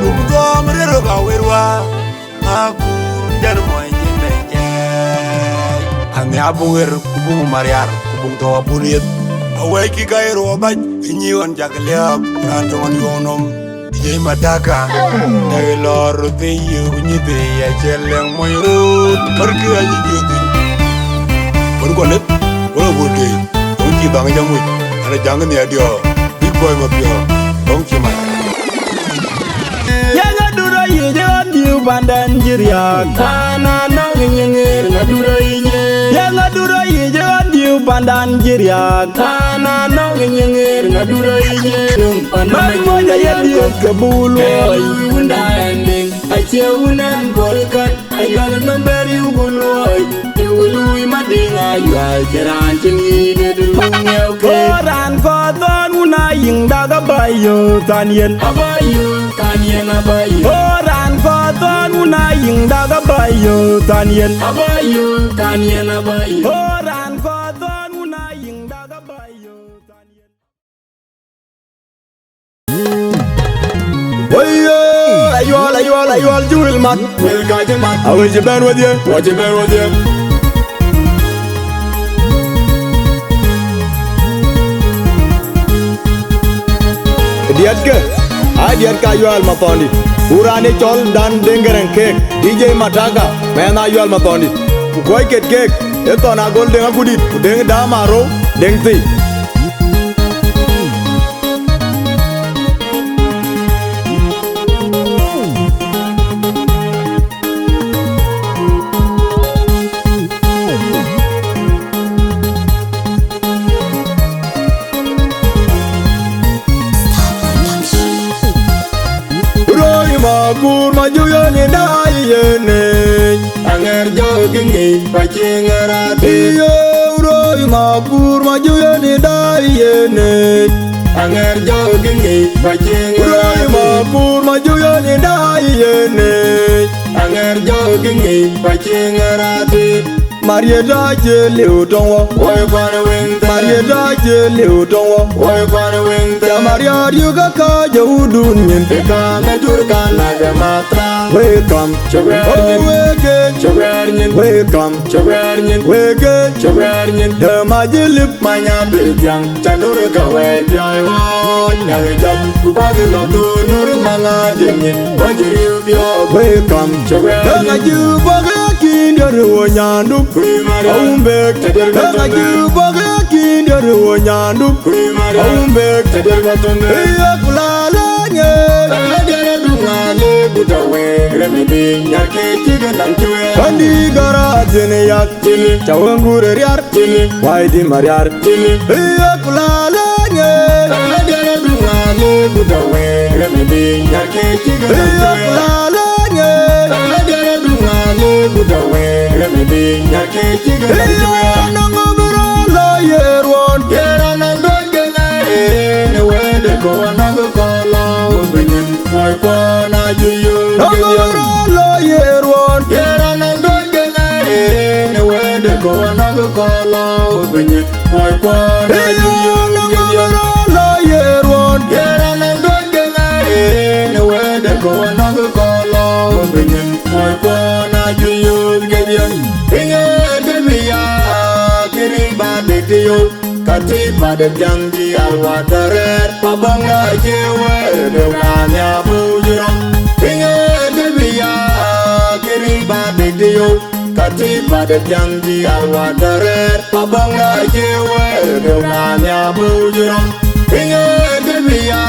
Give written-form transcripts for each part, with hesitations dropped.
Rubdo mrero kawerwa aku dan moyne Ame abunger kubung mariar kubung tawa bunit awai ki gairo baj inyiwan jakliap rantongan yonom Ije mataka dai lor te yu nyite ya celeng moyro pergi aji jutin Berkolet wala burde unki bang jamuj ana jangan ya dia big boy mapio dong cima Yu bandan jiriak Kana nang nyengir ngadura inye Yang ngadura ijan yu bandan jiriak Kana nang nyengir ngadura inye Marmoja ya dia kebulu Ayu unda ending Aiche unan golkat Aigal nomber yu buluai Yu lui madinga yu ajaran cengi Nedulungnya Koran koton una ying daga bayo Tanyen abayo Tanyen abayo Koran koton una ying daga bayo Tanyen abayo Tanyen abayo Koran koton una ying daga bayo Tanyen Ayol, you will mat. Will guide him mat. I will you bear with you. What you bear with you? Diat ke? Diat ka ayol matoni. Urani chol dan dengereng cake. DJ Mataka. Man ayol matoni. Koi ket cake. Eto na gol dengan kudit. Deng damaro. Deng ti. Magur majuyo ni dayene anger jogingi pachingarati yo roy magur majuyo ni dayene anger jogingi pachingarati roy magur majuyo ni dayene anger jogingi pachingarati Marieta jeli utongo Oy kwana wengta Marieta jeli utongo Oy kwana wengta Ya Maria yuga kaja udunyin Eka mejurka naga matra Welcome Chogernyin Wege Chogernyin Welcome Chogernyin Wege Chogernyin The majilip Manya biljang Chandur kawe Jai won Nyari jam Kupagi lotu Nur manga jengin Wajiri ubyo Welcome Chogernyin Danga jubage Kinderu nyandu Aumbek Danga baga kinderu nyandu Aumbek Iya kulalanya Danga dungale butawe Remedi nyake chiga nangchwe Kandi gara jene yak Chili Chawangure riar Chili Waidi mariar Chili Iya kulalanya Danga dungale butawe Remedi nyake chiga nangchwe Iya kulalanya Danga dungale butawe Remedi nyake chiga nangchwe Nango berala yerwan Yera nango gengae Newede kowa nango kala Ubenyen Moy kwa na juyo Nango berala yerwan Yera nango gengae Newede kowa nango kala Ubenyen Moy kwa na juyo Nango berala yerwan Yera nango gengae Newede kowa nango kala Ubenyen Moy kwa na juyo Inge demiya kiri bade tiyo kati bade jangi alwateret pabanga jewe dewanya bujiro Inge demiya kiri bade tiyo kati bade jangi alwateret pabanga jewe dewanya bujiro Inge demiya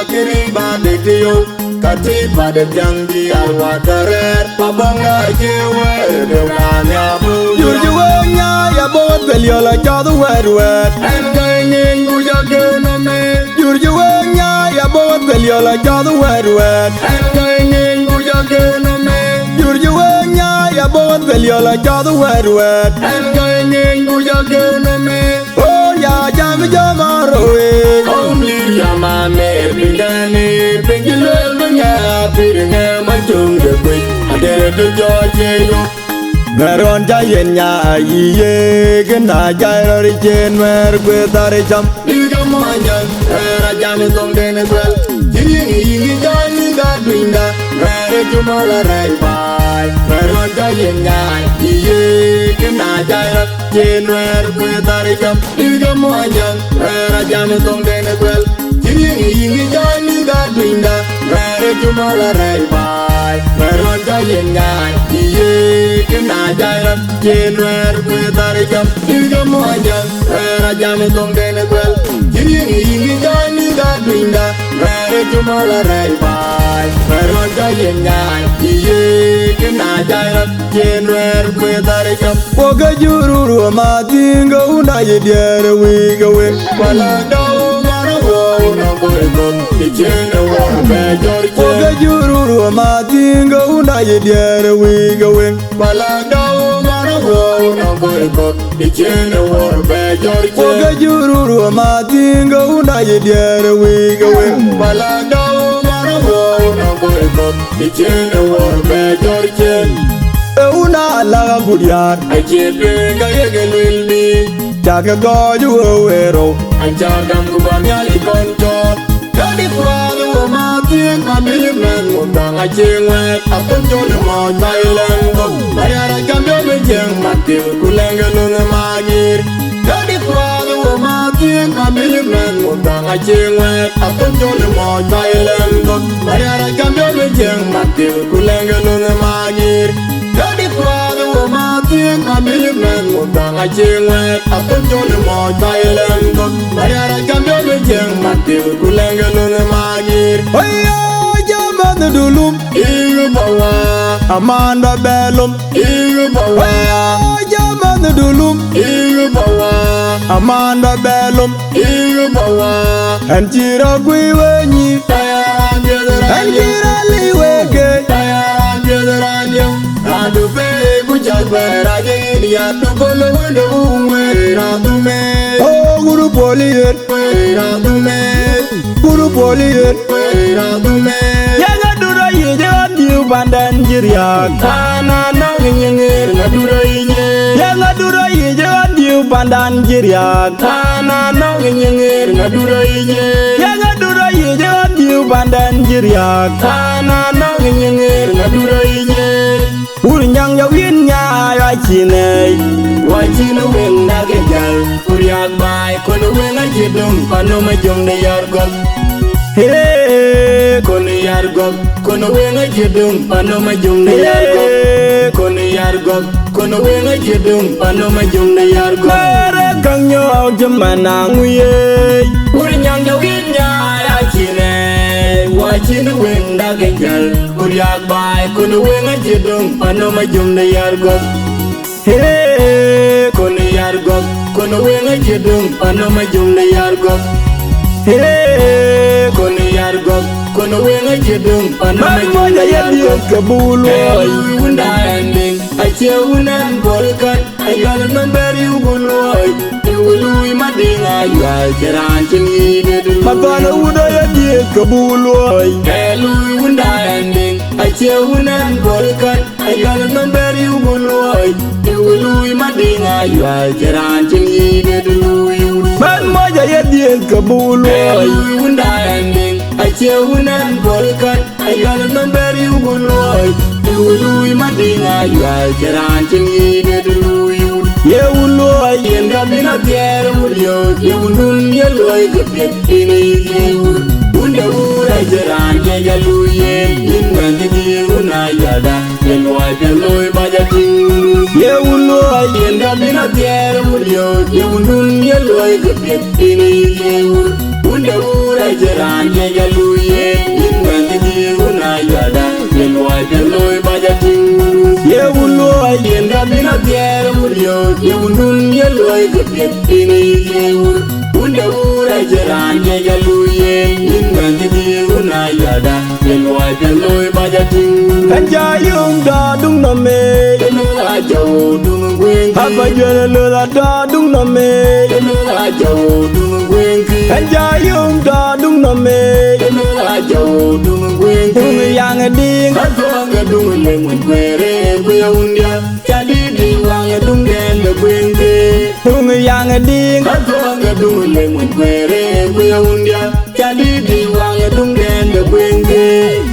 kiri bade tiyo Kati pada jangi alwataret pabanga jewe dewanya bujuro Yurjuwenya ya bot beliola jadu wedwed Engayning gujageno me Yurjuwenya ya bot beliola jadu wedwed Engayning gujageno me Yurjuwenya ya bot beliola jadu wedwed Engayning gujageno me Oh ya jami jamaroe Omlir yamane pingani pingilel Piringa majung de quick, I did it to George. Meron jayen nya iye kena jairo di chen mer kwe tari cham. Diga moanyan era jami tong dene kwel. Jiringi yingi jani da dwinda mere jumala rai bai. Meron jayen nya iye kena jairo chen mer kwe tari cham. Diga moanyan era jami tong dene kwel. Jiringi yingi jani da dwinda mere jumala rai bai. Meron jayen nya iye kena jairo chen mer kwe tari cham. Diga moanyan era jami tong dene kwel. Jiringi yingi jani da dwinda mere jumala rai bai. Meron jayen nya iye kena jairo chen mer kwe tari cham. Woga jururu matinga una yediere wiga win. Wala dao mara wo na korekon ichene wo be jorche. Woga jururu matinga una yediere wiga win. Wala dao mara wo na korekon ichene wo be jorche. Woga jururu matinga una yediere wiga win. Wala dao mara wo na korekon ichene wo be jorche. Una laga guriar achepe ga yegelil bi jaga goju wero ajagam kubanyali konto dadi kwalo matin amilmen mutang achengwe akonjole mo tailengo bayara kambyo bejeng matil kulengelun magir dadi kwalo matin amilmen mutang achengwe akonjole mo tailengo bayara kambyo bejeng matil kulengelun magir. Daddy father wo matin amilmen mutang achengwe akonjole mo tailen go bayara kambyo bejeng matil kulengelun magir. Oya jaman dulum igu bawa amanda belum igu bawa. Oya jaman dulum igu bawa amanda belum igu bawa. Anjira kwiwenyi anjira liweke anjira Adu pe bujak berajin ya tu bolu wendo umwe ratume. Oh guru polier ratume, guru polier ratume. Yang adura ye jangan diu pandan jiriak. Tanah nang nyengir ngadura ye. Yang adura ye jangan diu pandan jiriak. Tanah nang nyengir ngadura ye. Yang adura ye jangan diu pandan jiriak. Tanah nang nyengir ngadura ye. Unyang ya win ya ya chine wa chine wen da ge gal uryak bai kono wen a jidum pano ma jong de yar gol he kono yar gol kono wen a jidum pano ma jong de yar gol kono yar gol kono wen a jidum pano ma jong de yar gol mere kang yo jamana nguye unyang ya win ya ya chine Wajin wing daging gal, kuryak bay, kunu wing a jidum, panoma jum de yargok. Hey, kunu yargok, kunu wing a jidum, panoma jum de yargok. Hey, kunu yargok, kunu wing a jidum, panoma jum de yargok. Kabulu, wunda ending, I cheer wunan polkat, I got a number you will. Ului madinga ya jaran chingi Mabana uda ya die kabuloi Elui wunda ending Ache wunan polkat Ayala namberi ubuloi Ului madinga ya jaran chingi Man moja ya die kabuloi Elui wunda ending Ache wunan polkat Ayala namberi ubuloi Ului madinga ya jaran chingi Ye uloi yenda bina tiere mulio Ye undun ye loi kepet ini ye ur Unda ura jaran ye jaluye Inganti di una yada Ye loi ke loi bajating Ye uloi yenda bina tiere mulio Ye undun ye loi kepet ini ye ur Unda ura jaran ye jaluye Inganti di una yada Ye loi ke loi bajating Ye uloi yenda bina tiere mulio Ye undun ye loi kepet ini ye ur Unda ura jaran ye jaluye Inganti di una yada Ye loi ke loi bajating Kanja yung da dung na me Kenu ajaw dung gwenki Hapa jere lula da dung na me Kenu ajaw dung gwenki Kanja yung da dung na me Kenu ajaw dung gwenki Dung yang ding Kato ang dung lemon kwere Kuya undia Jadi hung yang ding Katonga dule mwenkwere kuya undia Chadidi wanga dungende bwenge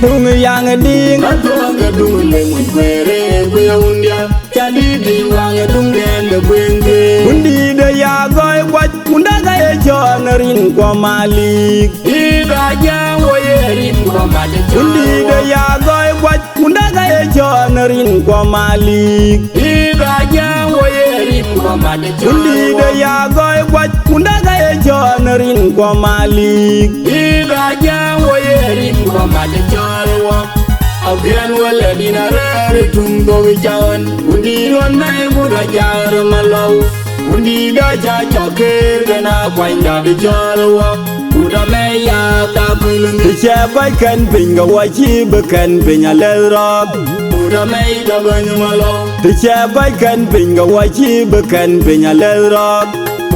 hung yang ding Katonga dule mwenkwere kuya undia Chadidi wanga dungende bwenge undi de ya goy kwat undaga ye chonarin kwa malik Ida jango yerin kwa malik undi de ya goy kwat undaga ye chonarin kwa malik Ida jango yerin kwa malik undi de ya goy kwat undaga ye chonarin kwa malik Ida jango yerin kwa malik chalwa Again wala dinarare tumbo wijawan Undi ron nai buda jar malaw Undi da cha choke dana kwanya de chalwa Uda me ya ta kulung ti che bai kan pinga wa chi bekan pinya le rob Uda me da banyu malaw ti che bai kan pinga wa chi bekan pinya le rob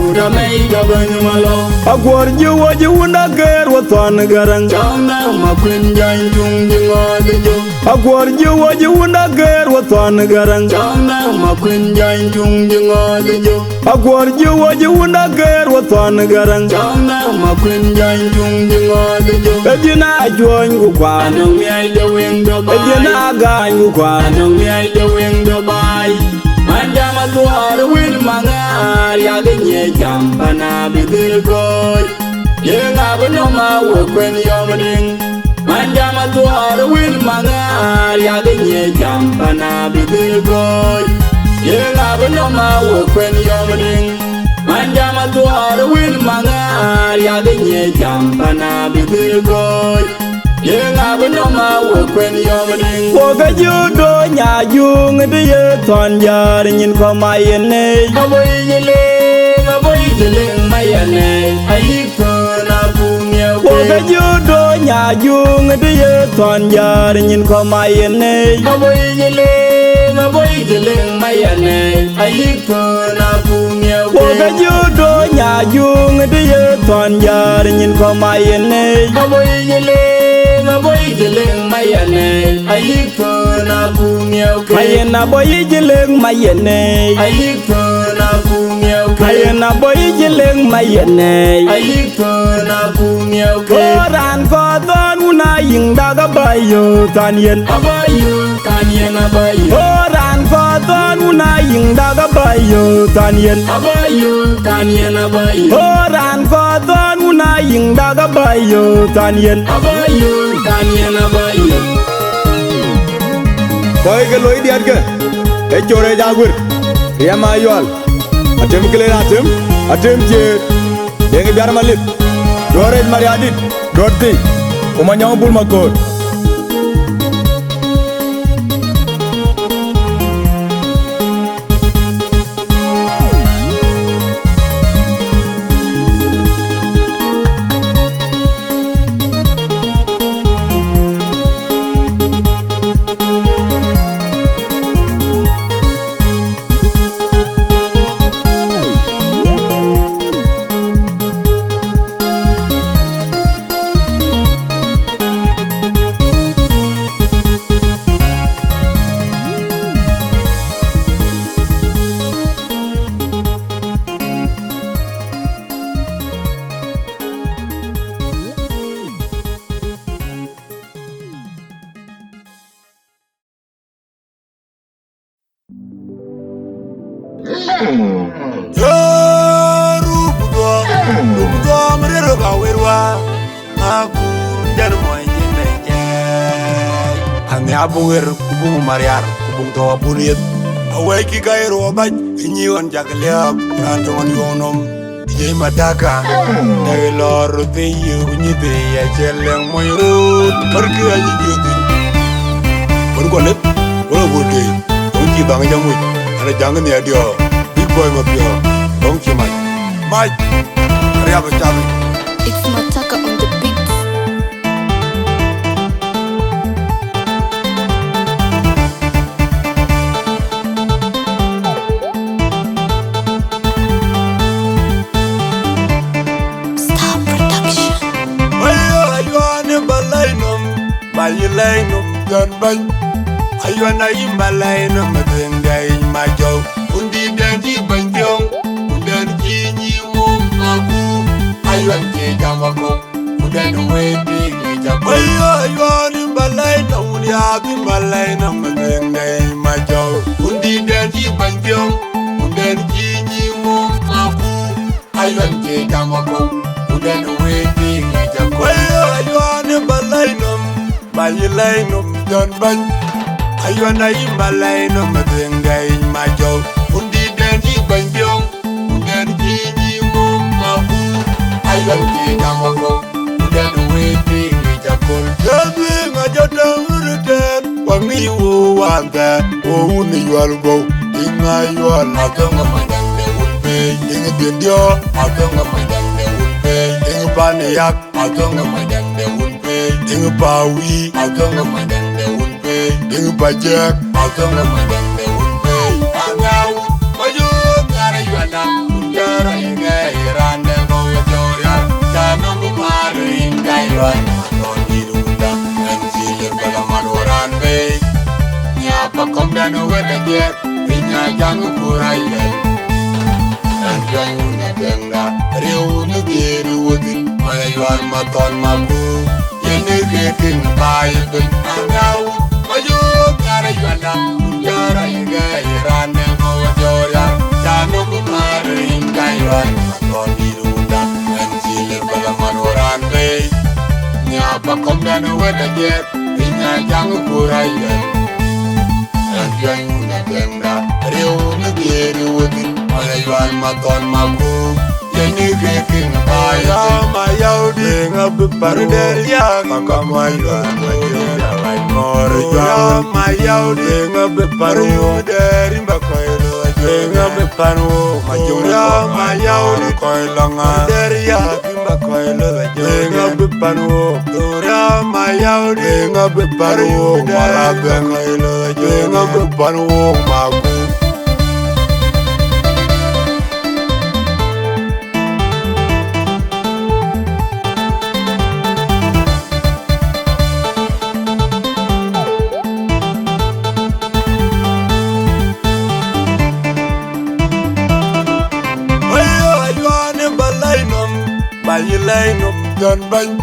Uda me da banyu malaw agwar ji wa ji unda ger wa ton garang Chawna ma kun jan jung jingo de jo agwar ji wa ji unda ger wa ton garang Chawna ma kun jan jung jingo de jo agwar ji wa ji unda ger wa ton garang Chawna ma kun jan jung jingo de jo ejina join gu kwa Anong mi ay da wing do bay ejina ga gu kwa Anong mi ay da wing do bay Mandama tuwar wil mangar ya genye jampana bidil koy Yenga bano ma wukwen yomading Mandama tuwar wil mangar ya genye jampana bidil koy Yenga bano ma wukwen yomading Mandama tuwar wil mangar ya genye jampana bidil koy Yenga bano ma wukwen yomading ko ga ju do nya jung de ye ton jar nyin ko mai ne Aboy jele mayane ayiko na punya ko ga ju do nya jung de ye ton jar nyin ko mai ne Aboy jele mayane ayiko na punya ko ga ju do nya jung de ye ton jar nyin ko mai ne Aboy jele mayane ayiko na punya mayena boy jileng mayene ayiko na punya mayena boy jileng mayene ayiko na punya koran ko don una ying daga bayo tan yen Abayu kanyen abayu koran ko don una ying daga bayo tan yen Abayu kanyen abayu koran ko don una ying daga bayo tan yen Abayu kanyen abayu Koi ke loi diat ke e chore jagur ya mayol atem kele atem je deng biar malit dore mari adit dorti umanyang bul makor Rubdo mrero ka werwa aku dan moye meje ame abunger kubung mariar kubung to bunit awai ki gairo baj ni on jagleb ranto on yonom je madaka dai lor te yu ni be ya jeleng moyo barki aji jodi bon ko net wala bode on ki bang jamu ana jang ni adio big boy mapio don ki mai Riaba Chabi. It's Mataka on the beat. Star Production. Ayuan balainum, balainum dan bay. Ayuan ay balainum, madengay majo. Undi dan di banjong, aywan ke jamako udan wedi jamako ayo aywan balai na unya bi balai na madengai majo undi den ji banjong udan ji ni mo aku aywan ke jamako udan wedi jamako ayo aywan balai nom bayilai nom don ban aywan ay balai na madengai majo undi den ji banjong udan ji ni mo aku aywan ke jamako udan wedi jamako jabi ngajada uruten wangi wo wanda wo uni yalgo inga yal atonga madande unpe inga dendio atonga madande unpe inga baniyak atonga madande unpe inga bawi atonga madande unpe inga bajak atonga madande unpe angau majo kara yala undara inga irande go yoria tano mari inga yal Pakou dan weda dia pinya jangan kuraiya dan jangan denga riu negeri wudi mayuar maton mabu ini keting baik angau maju kara yanda jara inga iran ngo joria janu kumari inga iran maton dirunda dan silir balaman orang be nya Pakou dan weda dia pinya jangan kuraiya Jangan denga riu negeri wudi mayuar maton mabu ini keting baik mayau denga bebar dari yang mayuar mayuar mayuar mayau denga bebar dari bakoilo denga bebar mayuar mayau koilanga dari yang bakoilo denga bebar dura mayau denga bebar marabe koilo denga bebar magu Bayilai nom don ban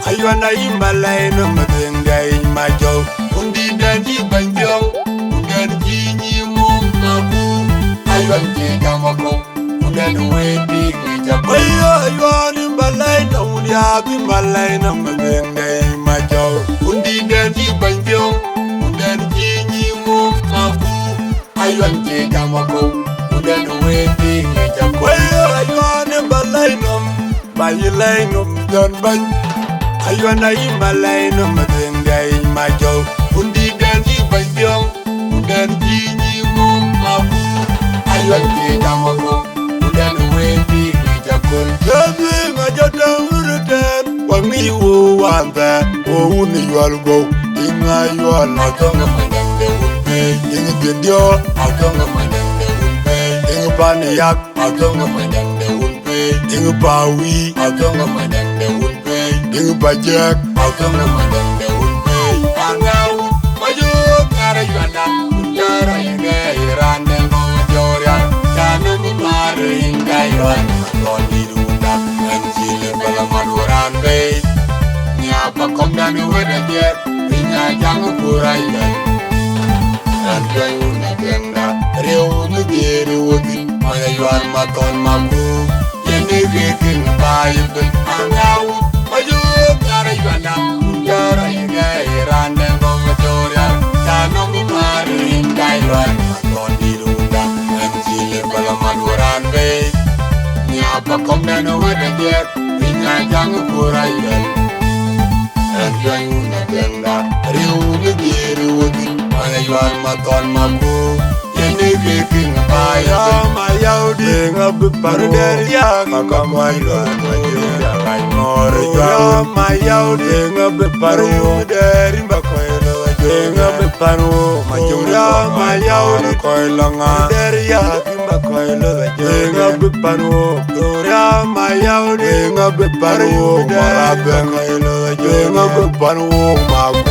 aywan ay malay nom madengai majo undi dan ji banjong udan ji ni mo mabu aywan ke jamako udan wedi jamako aywan balai na unya bi malay nom madengai majo undi dan ji banjong udan ji ni mo mabu aywan ke jamako udan wedi jamako aywan balai nom bayilai nom don ban aywan ay malay nom madengai majo undi dan ji banjong udan ji ni mo mabu aywan ke jamako udan wedi jakol jabi ngajada uruten wangi wo wanda wo uni yalgo inga yal atonga madande unpe inga dendio atonga madande unpe inga baniyak atonga madande unpe inga bawi atonga madande unpe inga bajak atonga madande unpe angau maju kara yanda undara inga irande ngo joria janu mari inga yal loni runda anjile balaman uran be nya Pakou dan weda dia pinya jangan kuraiya dan jangan denga riu negeri wudi mayuar maton mabu ini keting baik angau maju kara yanda undara inga iran ngo joria janu mari inga yal maton dirunda anjile balaman uran be nya Pakou dan weda dia pinya jangan kuraiya dan jangan denga riu negeri wudi mayuar maton mabu ini keting baik mayau denga bebar dari yang mayuar mayuar mayau denga bebar dari bakoilo denga bebar mayuar mayau koilanga dari yang bakoilo denga bebar dura mayau denga bebar marabe koilo denga bebar magu